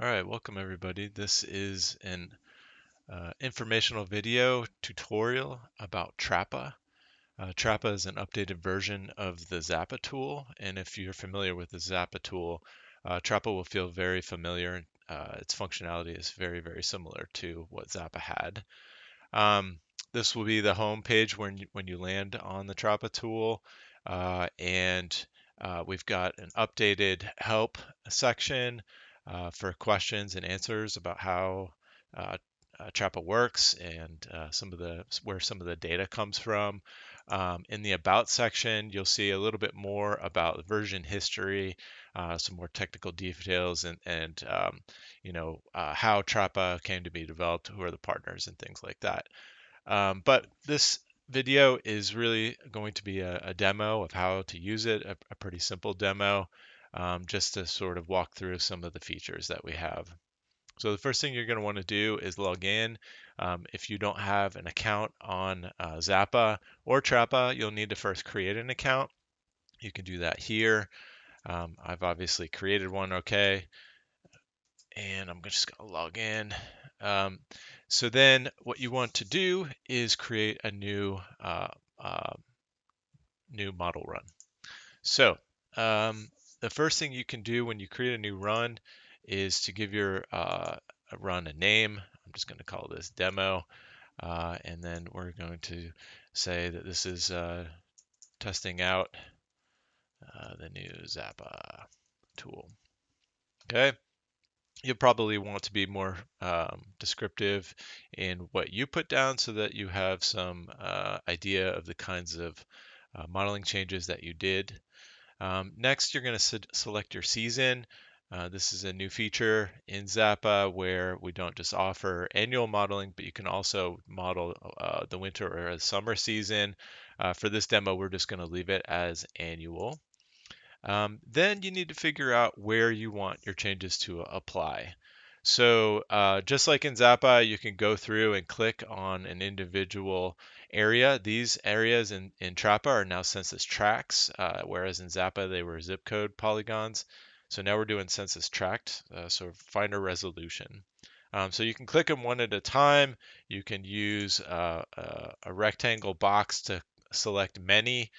All right, welcome everybody. This is an informational video tutorial about TRAPPA. TRAPPA is an updated version of the Zappa tool, and if you're familiar with the Zappa tool, TRAPPA will feel very familiar. Its functionality is very, very similar to what Zappa had. Um, this will be the home page when you land on the TRAPPA tool, and we've got an updated help section for questions and answers about how uh, TRAPPA works and where some of the data comes from. In the About section, you'll see a little bit more about version history, some more technical details, and how TRAPPA came to be developed, who are the partners, and things like that. But this video is really going to be a demo of how to use it, a pretty simple demo, just to sort of walk through some of the features that we have. So the first thing you're going to want to do is log in. If you don't have an account on Zappa or Trappa, you'll need to first create an account. You can do that here. I've obviously created one, okay, and I'm just going to log in. Um, so then what you want to do is create a uh, new model run. So the first thing you can do when you create a new run is to give your run a name. I'm just going to call this demo, and then we're going to say that this is testing out the new Zappa tool. Okay. You'll probably want to be more descriptive in what you put down so that you have some idea of the kinds of modeling changes that you did. Next, you're going to select your season. This is a new feature in Zappa where we don't just offer annual modeling, but you can also model the winter or the summer season. For this demo, we're just going to leave it as annual. Then you need to figure out where you want your changes to apply. So just like in Zappa, you can go through and click on an individual area. These areas in Trappa are now census tracts, whereas in Zappa they were zip code polygons. So now we're doing census tract, so find a resolution. So you can click them one at a time. You can use a rectangle box to select many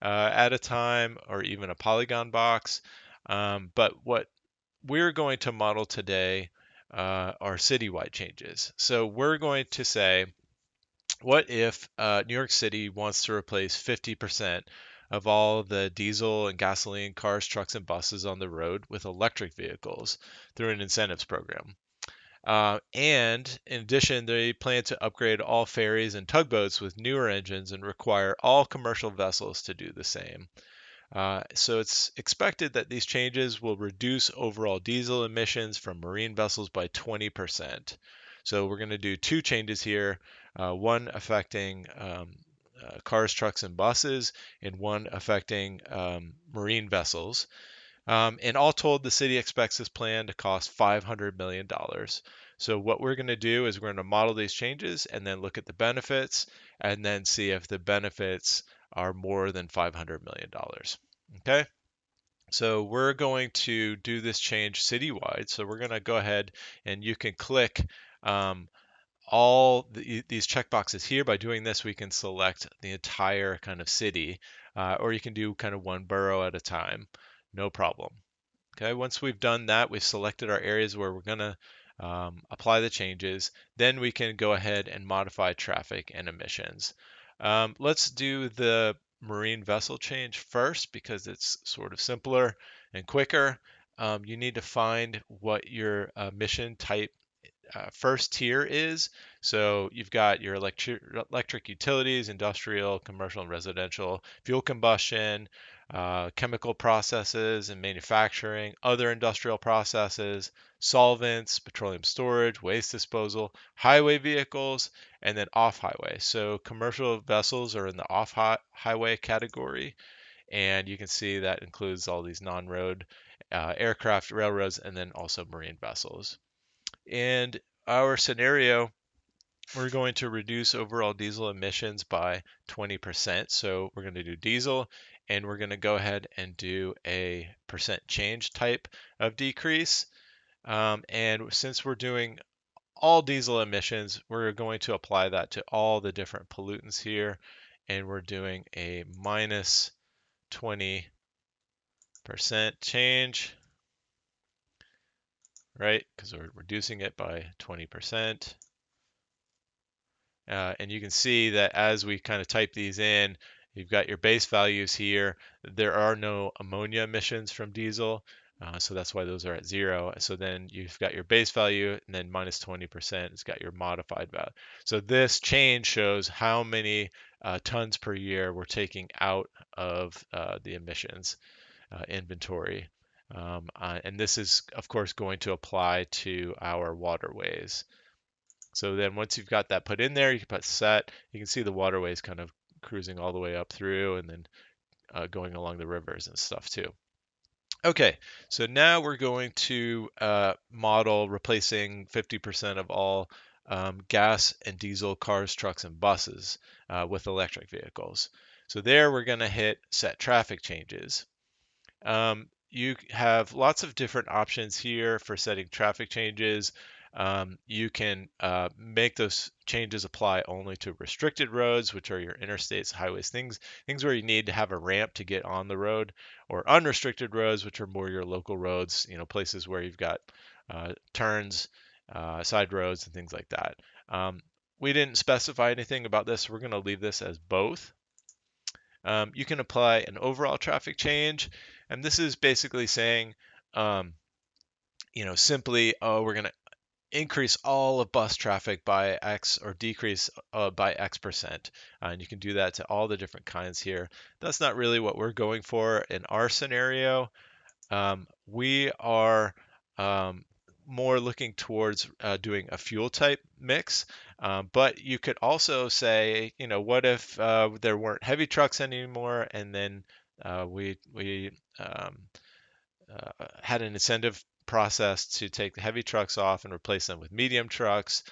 at a time, or even a polygon box. But what we're going to model today are citywide changes. So we're going to say, what if New York City wants to replace 50% of all the diesel and gasoline cars, trucks, and buses on the road with electric vehicles through an incentives program? And in addition, they plan to upgrade all ferries and tugboats with newer engines and require all commercial vessels to do the same. So it's expected that these changes will reduce overall diesel emissions from marine vessels by 20%. So we're going to do two changes here, one affecting cars, trucks, and buses, and one affecting marine vessels. And all told, the city expects this plan to cost $500 million. So what we're going to do is we're going to model these changes and then look at the benefits and then see if the benefits are more than $500 million. Okay, so we're going to do this change citywide. So we're going to go ahead and you can click um, these checkboxes here. By doing this, we can select the entire kind of city, or you can do kind of one borough at a time, no problem. Okay, once we've done that, we've selected our areas where we're going to apply the changes. Then we can go ahead and modify traffic and emissions. Let's do the marine vessel change first because it's sort of simpler and quicker. You need to find what your emission type first tier is. So you've got your electric utilities, industrial, commercial, and residential, fuel combustion, chemical processes and manufacturing, other industrial processes, solvents, petroleum storage, waste disposal, highway vehicles, and then off-highway. So commercial vessels are in the off-highway category, and you can see that includes all these non-road aircraft, railroads, and then also marine vessels. And our scenario, we're going to reduce overall diesel emissions by 20%. So we're going to do diesel, and we're going to go ahead and do a percent change type of decrease. And since we're doing all diesel emissions, we're going to apply that to all the different pollutants here. And we're doing a minus 20% change, right? Because we're reducing it by 20%. And you can see that as we kind of type these in, you've got your base values here. There are no ammonia emissions from diesel, so that's why those are at 0. So then you've got your base value, and then minus 20%, it's got your modified value. So this change shows how many tons per year we're taking out of the emissions inventory. And this is, of course, going to apply to our waterways. So then once you've got that put in there, you can put set. You can see the waterways kind of cruising all the way up through and then going along the rivers and stuff too. Okay, so now we're going to model replacing 50% of all gas and diesel cars, trucks, and buses with electric vehicles. So there we're going to hit set traffic changes. You have lots of different options here for setting traffic changes. You can make those changes apply only to restricted roads, which are your interstates, highways, things where you need to have a ramp to get on the road, or unrestricted roads, which are more your local roads, places where you've got turns, side roads, and things like that. We didn't specify anything about this. We're going to leave this as both. You can apply an overall traffic change, and this is basically saying, simply, oh, we're going to increase all of bus traffic by X or decrease by X percent. And you can do that to all the different kinds here. That's not really what we're going for in our scenario. We are more looking towards doing a fuel type mix. But you could also say, what if there weren't heavy trucks anymore, and then we had an incentive process to take the heavy trucks off and replace them with medium trucks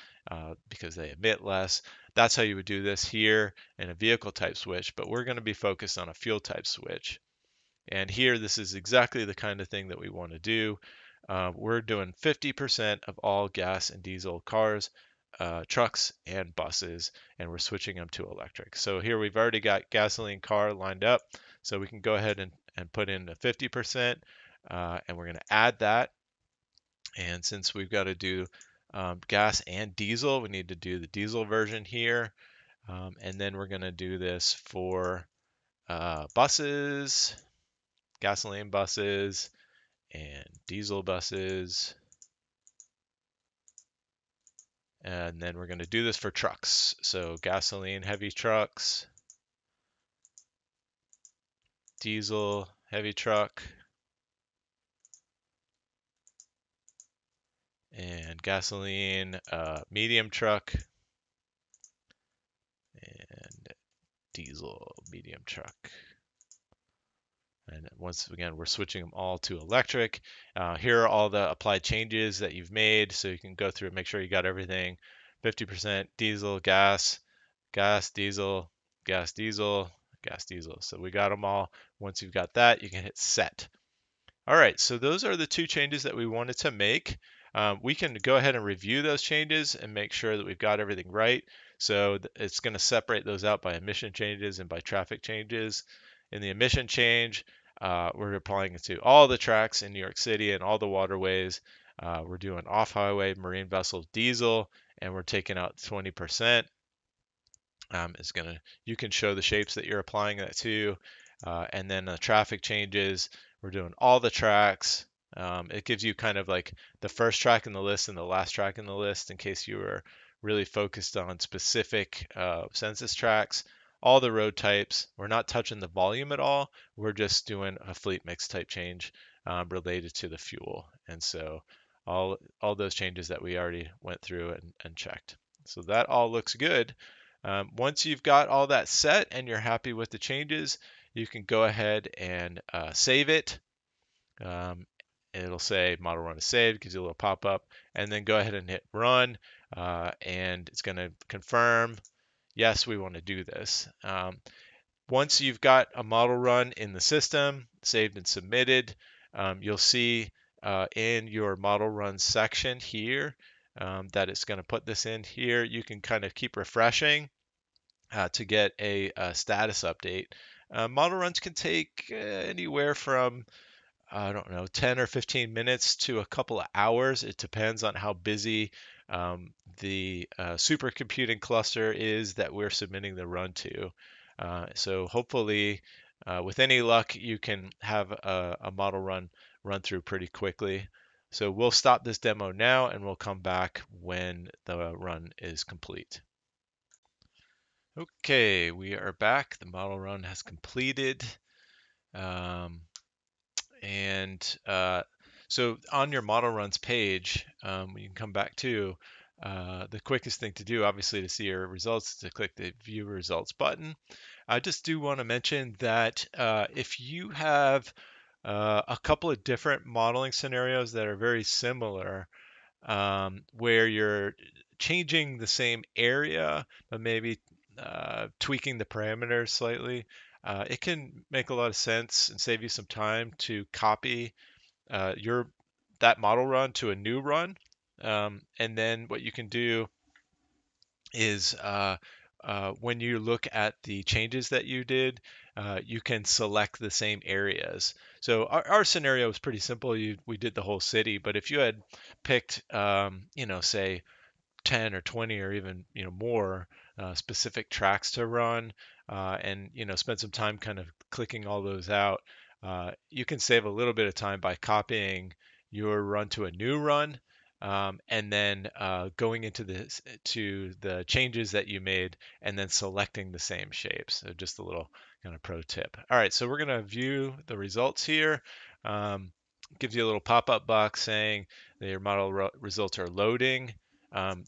because they emit less. That's how you would do this here in a vehicle type switch, but we're going to be focused on a fuel type switch. And here, this is exactly the kind of thing that we want to do. We're doing 50% of all gas and diesel cars, trucks, and buses, and we're switching them to electric. So here we've already got gasoline car lined up, so we can go ahead and put in a 50%, and we're going to add that. And since we've got to do gas and diesel, we need to do the diesel version here. And then we're going to do this for buses, gasoline buses, and diesel buses. And then we're going to do this for trucks. So gasoline heavy trucks, diesel heavy truck, and gasoline medium truck, and diesel medium truck. And once again, we're switching them all to electric. Here are all the applied changes that you've made, so you can go through and make sure you got everything. 50% diesel, gas, gas, diesel, gas, diesel, gas, diesel. So we got them all. Once you've got that, you can hit set. All right, so those are the two changes that we wanted to make. We can go ahead and review those changes and make sure that we've got everything right. So it's going to separate those out by emission changes and by traffic changes. In the emission change, we're applying it to all the tracks in New York City and all the waterways. We're doing off-highway marine vessel diesel, and we're taking out 20%. You can show the shapes that you're applying that to, and then the traffic changes. We're doing all the tracks. It gives you kind of like the first track in the list and the last track in the list in case you were really focused on specific census tracks. All the road types. We're not touching the volume at all. We're just doing a fleet mix type change related to the fuel. And so all those changes that we already went through and checked. So that all looks good. Once you've got all that set and you're happy with the changes, you can go ahead and save it. It'll say model run is saved, gives you a little pop-up, and then go ahead and hit run, and it's going to confirm, yes, we want to do this. Once you've got a model run in the system, saved and submitted, you'll see in your model run section here that it's going to put this in here. You can kind of keep refreshing to get a status update. Model runs can take anywhere from I don't know, 10 or 15 minutes to a couple of hours. It depends on how busy the supercomputing cluster is that we're submitting the run to. So hopefully, with any luck, you can have a model run through pretty quickly. So we'll stop this demo now and we'll come back when the run is complete. Okay, we are back. The model run has completed. Um, And so on your model runs page, you can come back to the quickest thing to do, obviously, to see your results is to click the View Results button. I just do want to mention that if you have a couple of different modeling scenarios that are very similar, where you're changing the same area, but maybe tweaking the parameters slightly, it can make a lot of sense and save you some time to copy your that model run to a new run. And then what you can do is when you look at the changes that you did, you can select the same areas. So our scenario was pretty simple. We did the whole city, but if you had picked, say 10 or 20 or even more specific tracks to run and spend some time kind of clicking all those out, you can save a little bit of time by copying your run to a new run and then going into the changes that you made and then selecting the same shapes. So just a little kind of pro tip. All right, so we're going to view the results here. Gives you a little pop-up box saying that your model results are loading.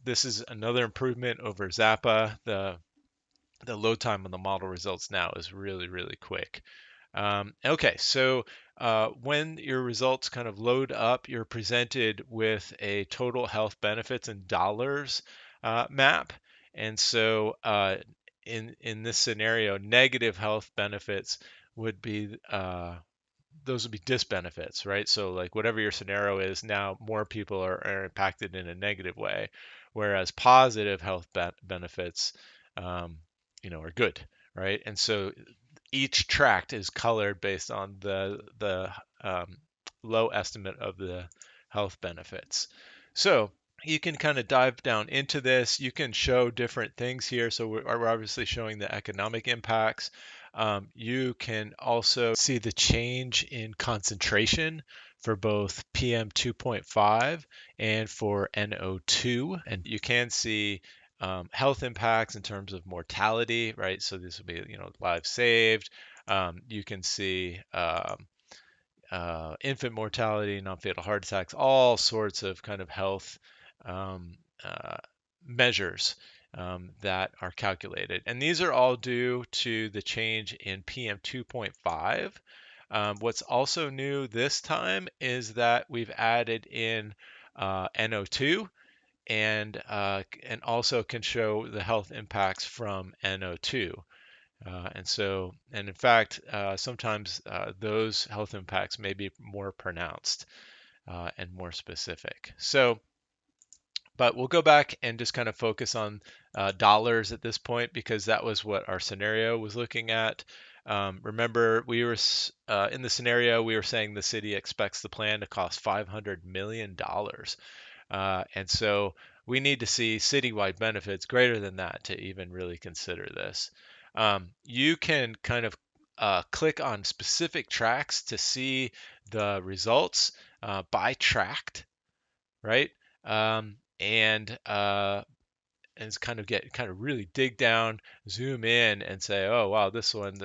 This is another improvement over Zappa. The load time on the model results now is really, really quick. Okay, so when your results kind of load up, you're presented with a total health benefits in dollars map. And so in this scenario, negative health benefits would be those would be disbenefits, right? So like whatever your scenario is, now more people are impacted in a negative way, whereas positive health benefits, um, are good, right? And so each tract is colored based on the low estimate of the health benefits. So you can kind of dive down into this. You can show different things here. So we're obviously showing the economic impacts. You can also see the change in concentration for both PM 2.5 and for NO2. And you can see health impacts in terms of mortality, right? So this will be, lives saved. You can see infant mortality, non-fatal heart attacks, all sorts of kind of health um, uh, measures that are calculated. And these are all due to the change in PM 2.5. What's also new this time is that we've added in NO2 and also can show the health impacts from NO2. And in fact, sometimes those health impacts may be more pronounced and more specific. But we'll go back and just kind of focus on dollars at this point because that was what our scenario was looking at. Remember, we were in the scenario, we were saying the city expects the plan to cost $500 million. And so we need to see citywide benefits greater than that to even really consider this. You can kind of click on specific tracks to see the results by tract, right? And it's kind of really dig down, zoom in, and say, oh wow, this one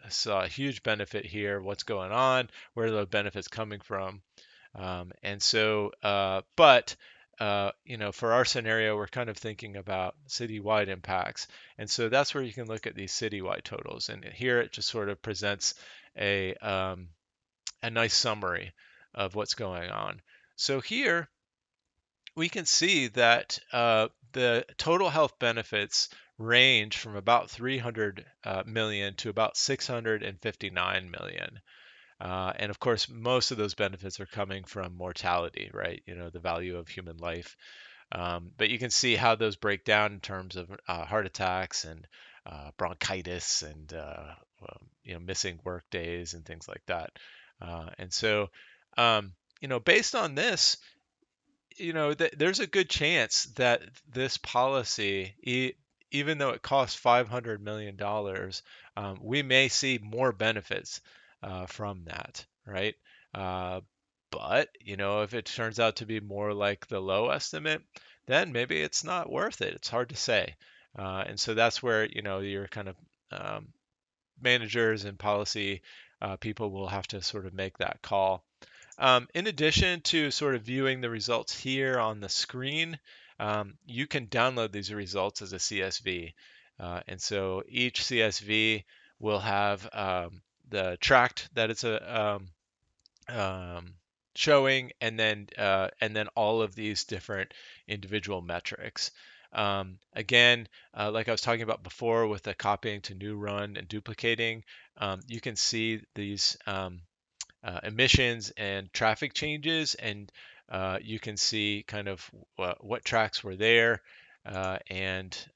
saw a huge benefit here. What's going on? Where are the benefits coming from? For our scenario, we're kind of thinking about citywide impacts. And so that's where you can look at these citywide totals. And here it just sort of presents a nice summary of what's going on. So here we can see that the total health benefits range from about 300 million to about 659 million. And of course, most of those benefits are coming from mortality, right? The value of human life. But you can see how those break down in terms of heart attacks and bronchitis and missing work days and things like that. And so, um, based on this, there's a good chance that this policy, even though it costs $500 million, we may see more benefits from that, right? Uh, but if it turns out to be more like the low estimate, then maybe it's not worth it. It's hard to say, and so that's where your kind of um, managers and policy people will have to sort of make that call. In addition to sort of viewing the results here on the screen, you can download these results as a CSV. And so each CSV will have the tract that it's um, showing, and then all of these different individual metrics. Again, like I was talking about before with the copying to new run and duplicating, you can see these emissions and traffic changes, and you can see kind of what tracks were there, and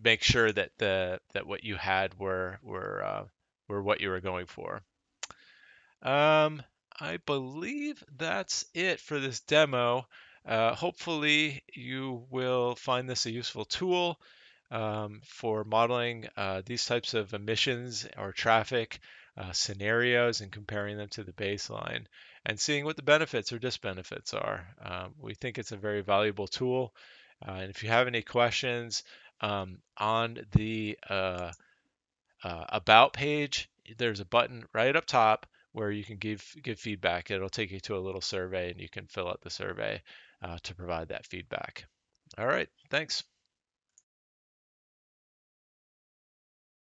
make sure that what you had were what you were going for. Um, I believe that's it for this demo. Hopefully, you will find this a useful tool for modeling these types of emissions or traffic scenarios and comparing them to the baseline and seeing what the benefits or disbenefits are. We think it's a very valuable tool. And if you have any questions on the about page, there's a button right up top where you can give feedback. It'll take you to a little survey, and you can fill out the survey to provide that feedback. All right, thanks.